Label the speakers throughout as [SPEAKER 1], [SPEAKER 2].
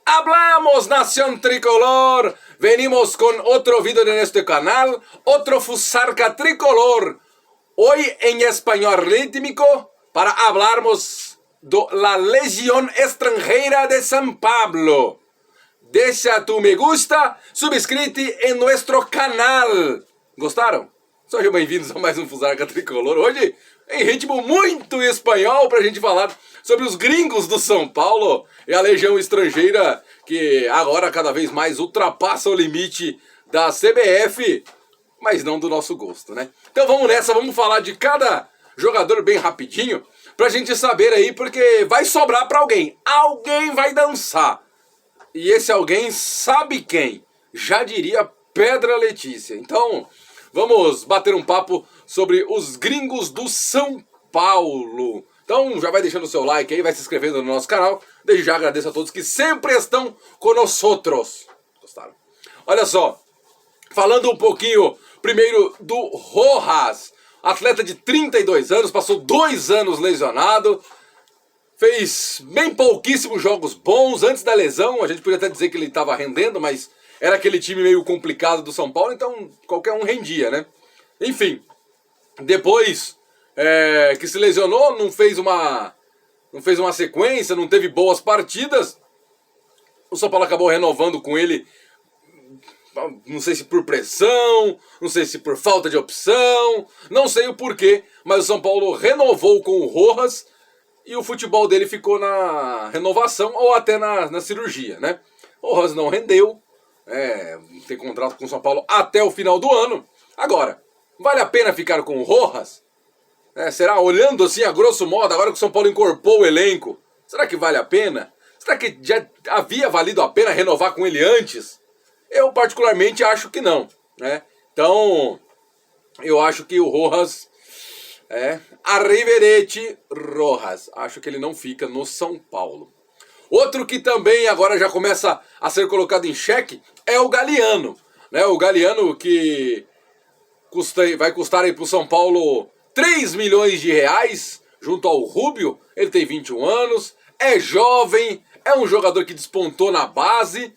[SPEAKER 1] Hablamos, Nación Tricolor. Venimos con otro video en este canal, otro Fusarca Tricolor. Hoy en español rítmico para hablarmos de la Legión Extranjera de São Paulo. Deixa tu me gusta, subscreve em nosso canal. Gostaram? Sejam bem-vindos a mais um Fusarca Tricolor. Hoje, em ritmo muito espanhol, para a gente falar sobre os gringos do São Paulo e a legião estrangeira que agora cada vez mais ultrapassa o limite da CBF, mas não do nosso gosto, né? Então vamos nessa, vamos falar de cada jogador bem rapidinho, pra gente saber aí, porque vai sobrar pra alguém. Alguém vai dançar. E esse alguém sabe quem? Já diria Pedra Letícia. Então, vamos bater um papo sobre os gringos do São Paulo. Então, já vai deixando o seu like aí, vai se inscrevendo no nosso canal. Desde já agradeço a todos que sempre estão conosco. Gostaram? Olha só, falando um pouquinho primeiro do Rojas. Atleta de 32 anos, passou 2 anos lesionado. Fez bem pouquíssimos jogos bons antes da lesão. A gente podia até dizer que ele estava rendendo, mas era aquele time meio complicado do São Paulo, então qualquer um rendia, né? Enfim, depois que se lesionou, não fez uma sequência, não teve boas partidas. O São Paulo acabou renovando com ele, não sei se por pressão, não sei se por falta de opção, não sei o porquê, mas o São Paulo renovou com o Rojas e o futebol dele ficou na renovação ou até na cirurgia, né? O Rojas não rendeu, tem contrato com o São Paulo até o final do ano. Agora, vale a pena ficar com o Rojas? Será, olhando assim a grosso modo, agora que o São Paulo incorporou o elenco, será que vale a pena? Será que já havia valido a pena renovar com ele antes? Eu particularmente acho que não, né? Então, eu acho que o Rojas, arrivederci Rojas, acho que ele não fica no São Paulo. Outro que também agora já começa a ser colocado em xeque é o Galiano, né? O Galiano que vai custar aí para o São Paulo 3 milhões de reais, junto ao Rubio. Ele tem 21 anos, é jovem, é um jogador que despontou na base,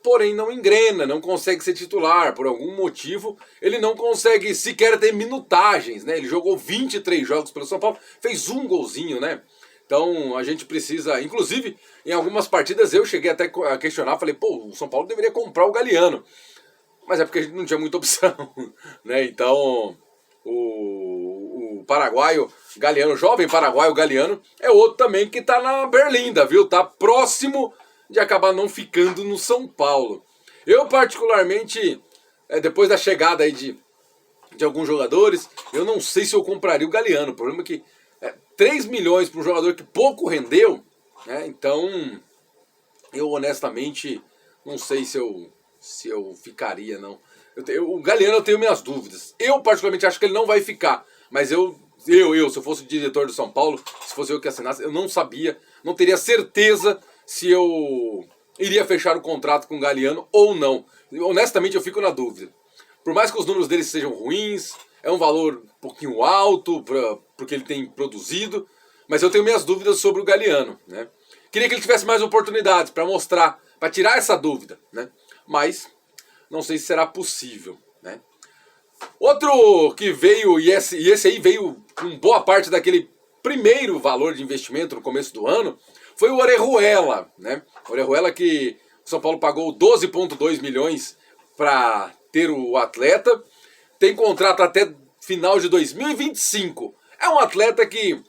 [SPEAKER 1] porém não engrena, não consegue ser titular. Por algum motivo, ele não consegue sequer ter minutagens, né? Ele jogou 23 jogos pelo São Paulo, fez um golzinho, né? Então a gente precisa, inclusive em algumas partidas eu cheguei até a questionar, falei, pô, o São Paulo deveria comprar o Galiano. Mas é porque a gente não tinha muita opção, né? Então o paraguaio Galiano, jovem paraguaio Galiano, é outro também que tá na berlinda, viu? Tá próximo de acabar não ficando no São Paulo. Eu particularmente, depois da chegada aí de alguns jogadores, eu não sei se eu compraria o Galiano. O problema é que 3 milhões para um jogador que pouco rendeu, né? Então eu honestamente não sei se eu ficaria, não. O Galiano eu tenho minhas dúvidas. Eu particularmente acho que ele não vai ficar, mas se eu fosse o diretor do São Paulo, se fosse eu que assinasse, eu não sabia, não teria certeza se eu iria fechar o contrato com o Galiano ou não. Honestamente eu fico na dúvida. Por mais que os números dele sejam ruins, é um valor um pouquinho alto porque ele tem produzido, mas eu tenho minhas dúvidas sobre o Galiano, né? Queria que ele tivesse mais oportunidades para mostrar, para tirar essa dúvida, né? Mas não sei se será possível, né? Outro que veio, e esse aí veio com boa parte daquele primeiro valor de investimento no começo do ano, foi o Orejuela, né? O Orejuela que o São Paulo pagou 12,2 milhões para ter o atleta, tem contrato até final de 2025. É um atleta que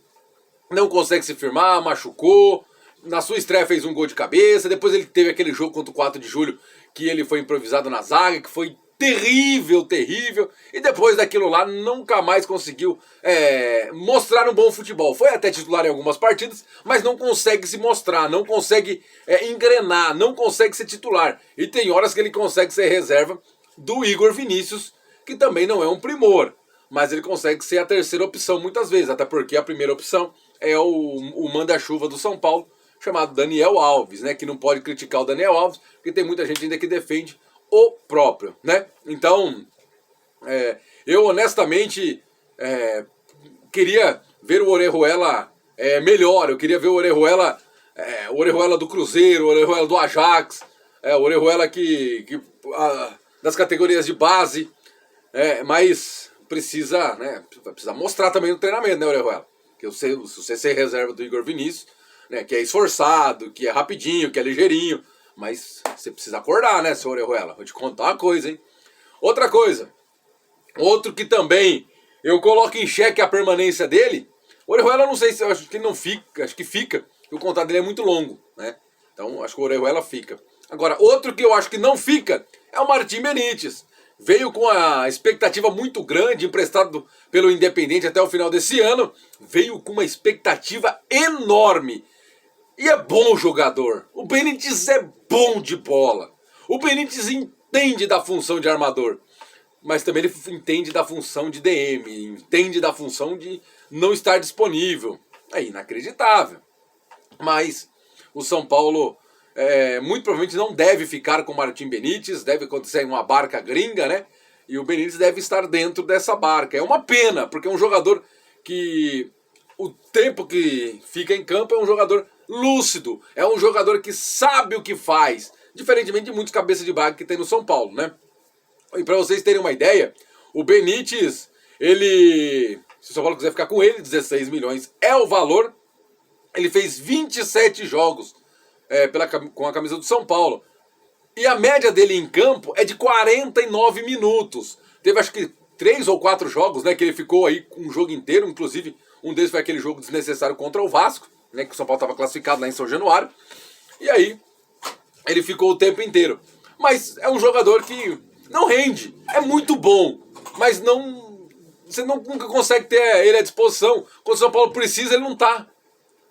[SPEAKER 1] não consegue se firmar, machucou, na sua estreia fez um gol de cabeça, depois ele teve aquele jogo contra o 4 de julho que ele foi improvisado na zaga, que foi terrível, terrível, e depois daquilo lá nunca mais conseguiu mostrar um bom futebol. Foi até titular em algumas partidas, mas não consegue se mostrar, não consegue engrenar, não consegue ser titular. E tem horas que ele consegue ser reserva do Igor Vinícius, que também não é um primor, mas ele consegue ser a terceira opção muitas vezes, até porque a primeira opção é o manda-chuva do São Paulo, chamado Daniel Alves, né? Que não pode criticar o Daniel Alves, porque tem muita gente ainda que defende o próprio, né? Então, eu honestamente queria ver o Orejuela melhor, eu queria ver o Orejuela O Orejuela do Cruzeiro, o Orejuela do Ajax, o Orejuela das categorias de base, mas precisa, né, precisa mostrar também no treinamento, né, Orejuela? Que se você ser reserva do Igor Vinícius, né, que é esforçado, que é rapidinho, que é ligeirinho, mas você precisa acordar, né, seu Orejuela? Vou te contar uma coisa, hein? Outra coisa, outro que também eu coloco em xeque a permanência dele, o Orejuela não sei se, eu acho que não fica, acho que fica, porque o contrato dele é muito longo, né? Então acho que o Orejuela fica. Agora, outro que eu acho que não fica é o Martim Benítez. Veio com a expectativa muito grande, emprestado pelo Independente até o final desse ano, veio com uma expectativa enorme. E é bom jogador. O Benítez é bom de bola. O Benítez entende da função de armador. Mas também ele entende da função de DM. Entende da função de não estar disponível. É inacreditável. Mas o São Paulo muito provavelmente não deve ficar com o Martim Benítez. Deve acontecer em uma barca gringa, né? E o Benítez deve estar dentro dessa barca. É uma pena, porque é um jogador que... O tempo que fica em campo é um jogador lúcido, é um jogador que sabe o que faz, diferentemente de muitos cabeças de baga que tem no São Paulo, né? E para vocês terem uma ideia, o Benítez, se o São Paulo quiser ficar com ele, 16 milhões é o valor. Ele fez 27 jogos com a camisa do São Paulo. E a média dele em campo é de 49 minutos. Teve acho que 3 ou 4 jogos, né, que ele ficou aí um jogo inteiro, inclusive um deles foi aquele jogo desnecessário contra o Vasco, né, que o São Paulo estava classificado lá em São Januário. E aí ele ficou o tempo inteiro. Mas é um jogador que não rende, é muito bom, mas você nunca consegue ter ele à disposição. Quando o São Paulo precisa, ele não está,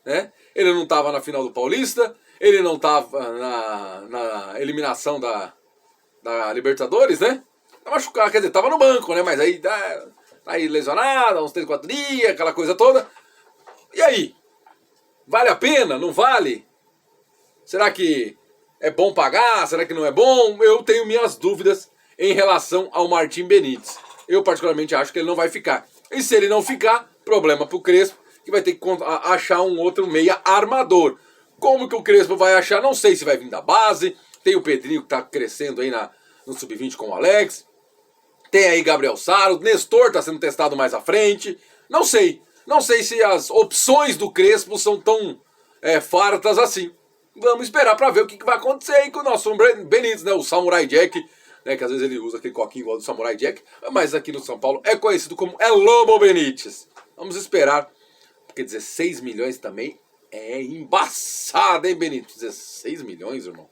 [SPEAKER 1] né? Ele não estava na final do Paulista, ele não estava na eliminação da Libertadores, né? Tá machucado, quer dizer, estava no banco, né? Mas aí tá aí lesionado, uns 3, 4 dias, aquela coisa toda. E aí? Vale a pena? Não vale? Será que é bom pagar? Será que não é bom? Eu tenho minhas dúvidas em relação ao Martim Benítez. Eu particularmente acho que ele não vai ficar. E se ele não ficar, problema pro Crespo, que vai ter que achar um outro meia armador. Como que o Crespo vai achar? Não sei se vai vir da base. Tem o Pedrinho que tá crescendo aí no Sub-20 com o Alex. Tem aí Gabriel Saro. Nestor tá sendo testado mais à frente. Não sei. Não sei se as opções do Crespo são tão fartas assim. Vamos esperar para ver o que vai acontecer aí com o nosso Benítez, né? O Samurai Jack, né? Que às vezes ele usa aquele coquinho igual do Samurai Jack. Mas aqui no São Paulo é conhecido como Lobo Benítez. Vamos esperar. Porque 16 milhões também é embaçado, hein, Benítez? 16 milhões, irmão.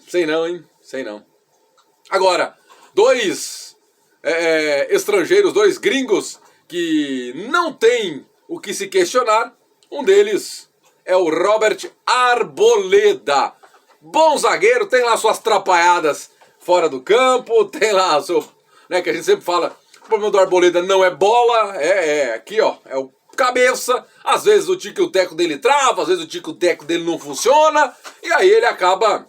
[SPEAKER 1] Sei não, hein? Sei não. Agora, 2 estrangeiros, 2 gringos que não tem o que se questionar. Um deles é o Robert Arboleda. Bom zagueiro, tem lá suas trapalhadas fora do campo, tem lá o seu... Né, que a gente sempre fala, o problema do Arboleda não é bola, aqui, ó, é o cabeça. Às vezes o tico e o teco dele trava, às vezes o tico e o teco dele não funciona, e aí ele acaba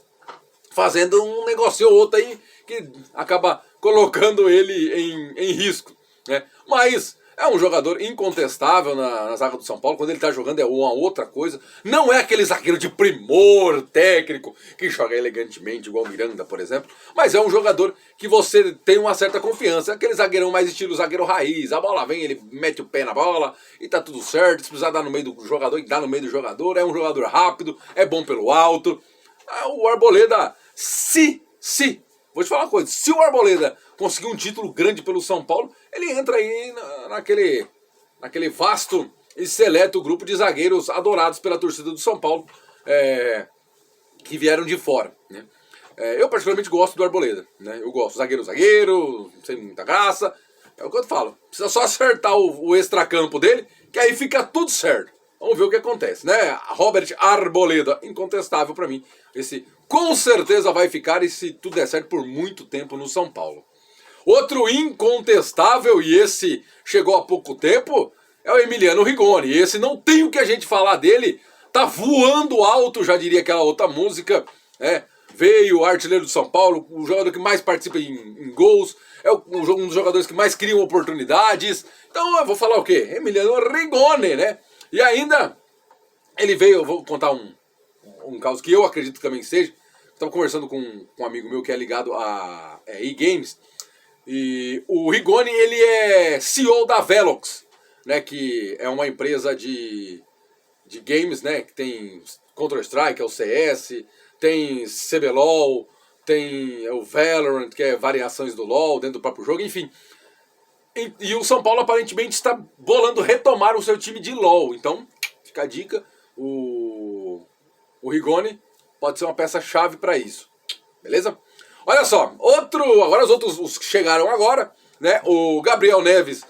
[SPEAKER 1] fazendo um negocinho ou outro aí que acaba colocando ele em risco, né? Mas é um jogador incontestável na zaga do São Paulo. Quando ele tá jogando é uma outra coisa. Não é aquele zagueiro de primor técnico que joga elegantemente, igual o Miranda, por exemplo. Mas é um jogador que você tem uma certa confiança. É aquele zagueirão mais estilo zagueiro raiz. A bola vem, ele mete o pé na bola e tá tudo certo. Se precisar dar no meio do jogador, ele dá no meio do jogador. É um jogador rápido, é bom pelo alto. O Arboleda, vou te falar uma coisa, se o Arboleda conseguir um título grande pelo São Paulo, ele entra aí naquele vasto e seleto grupo de zagueiros adorados pela torcida do São Paulo, que vieram de fora, né? Eu particularmente gosto do Arboleda, né? Eu gosto, zagueiro, sem muita graça, é o que eu falo. Precisa só acertar o extracampo dele, que aí fica tudo certo. Vamos ver o que acontece, né? Robert Arboleda, incontestável pra mim. Esse com certeza vai ficar, e se tudo der certo, por muito tempo no São Paulo. Outro incontestável, e esse chegou há pouco tempo, é o Emiliano Rigoni. Esse não tem o que a gente falar dele, tá voando alto, já diria aquela outra música, veio o artilheiro do São Paulo, o jogador que mais participa em gols, é um dos jogadores que mais criam oportunidades. Então eu vou falar o quê? Emiliano Rigoni, né? E ainda Ele veio, eu vou contar um caso que eu acredito que também seja. Estava conversando com um amigo meu que é ligado a e-games. E o Rigoni, ele é CEO da Velox, né, que é uma empresa de games, né, que tem Counter-Strike, é o CS, tem CBLOL, tem o Valorant, que é variações do LoL dentro do próprio jogo, enfim. E o São Paulo aparentemente está bolando retomar o seu time de LoL. Então, fica a dica, o Rigoni pode ser uma peça-chave para isso. Beleza? Olha só, agora os que chegaram agora, né? O Gabriel Neves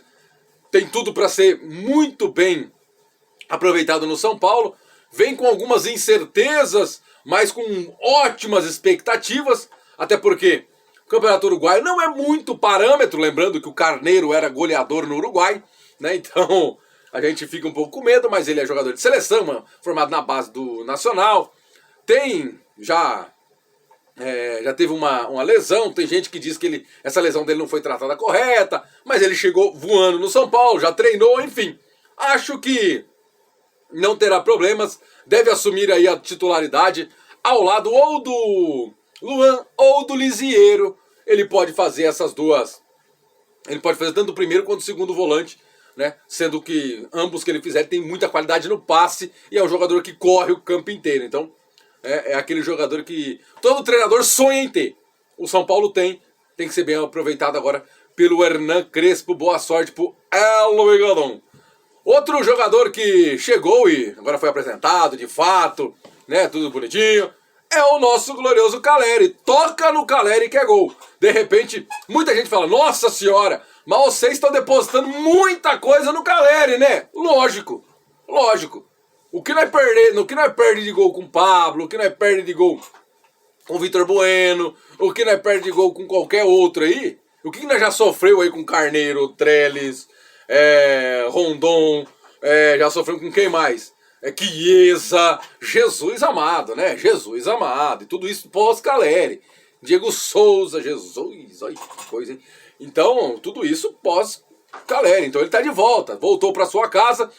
[SPEAKER 1] tem tudo para ser muito bem aproveitado no São Paulo. Vem com algumas incertezas, mas com ótimas expectativas, até porque o Campeonato Uruguaio não é muito parâmetro, lembrando que o Carneiro era goleador no Uruguai, né? Então a gente fica um pouco com medo, mas ele é jogador de seleção, formado na base do Nacional. Tem já teve uma lesão, tem gente que diz que essa lesão dele não foi tratada correta, mas ele chegou voando no São Paulo, já treinou, enfim. Acho que não terá problemas, deve assumir aí a titularidade ao lado ou do Luan ou do Lisiero. Ele pode fazer essas duas, ele pode fazer tanto o primeiro quanto o segundo volante, né? Sendo que ambos que ele fizer tem muita qualidade no passe e é um jogador que corre o campo inteiro, então é aquele jogador que todo treinador sonha em ter. O São Paulo tem que ser bem aproveitado agora pelo Hernan Crespo. Boa sorte pro El Bigodão. Outro jogador que chegou e agora foi apresentado de fato, né, tudo bonitinho, é o nosso glorioso Caleri. Toca no Caleri que é gol. De repente, muita gente fala, nossa senhora, mas vocês estão depositando muita coisa no Caleri, né? Lógico. O que nós perde de gol com o Pablo, o que nós perde de gol com o Vitor Bueno, o que nós perde de gol com qualquer outro aí, o que nós já sofreu aí com Carneiro, Trellis, Rondon, já sofreu com quem mais? Chiesa, Jesus amado, né? Jesus amado, e tudo isso pós-Caleri. Diego Souza, Jesus, olha que coisa, hein? Então, tudo isso pós-Caleri. Então ele tá de volta, voltou para sua casa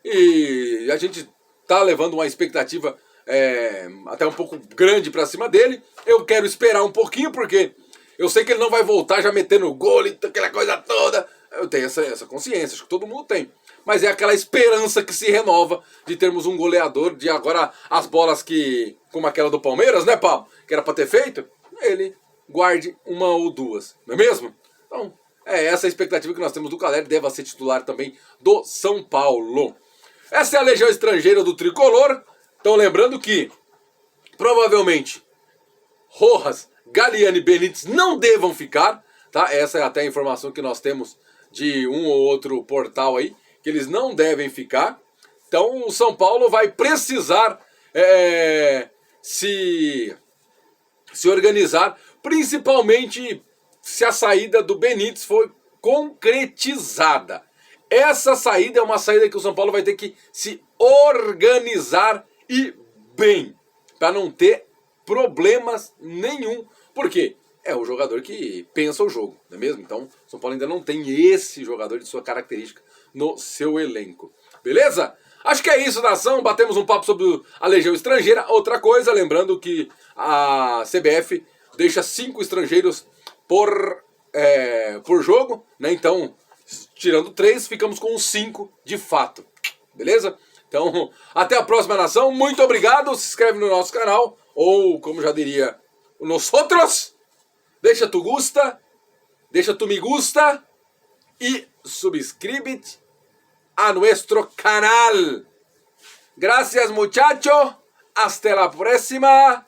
[SPEAKER 1] e a gente tá levando uma expectativa até um pouco grande para cima dele. Eu quero esperar um pouquinho, porque eu sei que ele não vai voltar já metendo gol e aquela coisa toda. Eu tenho essa consciência, acho que todo mundo tem. Mas é aquela esperança que se renova de termos um goleador, de agora as bolas que, como aquela do Palmeiras, né, Pablo? Que era para ter feito, ele guarde uma ou duas, não é mesmo? Então, é essa a expectativa que nós temos do Caleri, deva ser titular também do São Paulo. Essa é a legião estrangeira do Tricolor. Então lembrando que, provavelmente, Rojas, Galeano e Benítez não devam ficar, tá? Essa é até a informação que nós temos de um ou outro portal aí, que eles não devem ficar. Então o São Paulo vai precisar se organizar, principalmente se a saída do Benítez for concretizada. Essa saída é uma saída que o São Paulo vai ter que se organizar e bem, para não ter problemas nenhum. Por quê? É o jogador que pensa o jogo, não é mesmo? Então, o São Paulo ainda não tem esse jogador de sua característica no seu elenco. Beleza? Acho que é isso, nação. Batemos um papo sobre a legião estrangeira. Outra coisa, lembrando que a CBF deixa 5 estrangeiros por jogo, né? Então, tirando 3, ficamos com 5 de fato. Beleza? Então, até a próxima, nação. Muito obrigado. Se inscreve no nosso canal. Ou, como já diria nosotros, deixa tu gusta, deixa tu me gusta e suscríbete a nuestro canal. Gracias, muchacho. Hasta la próxima.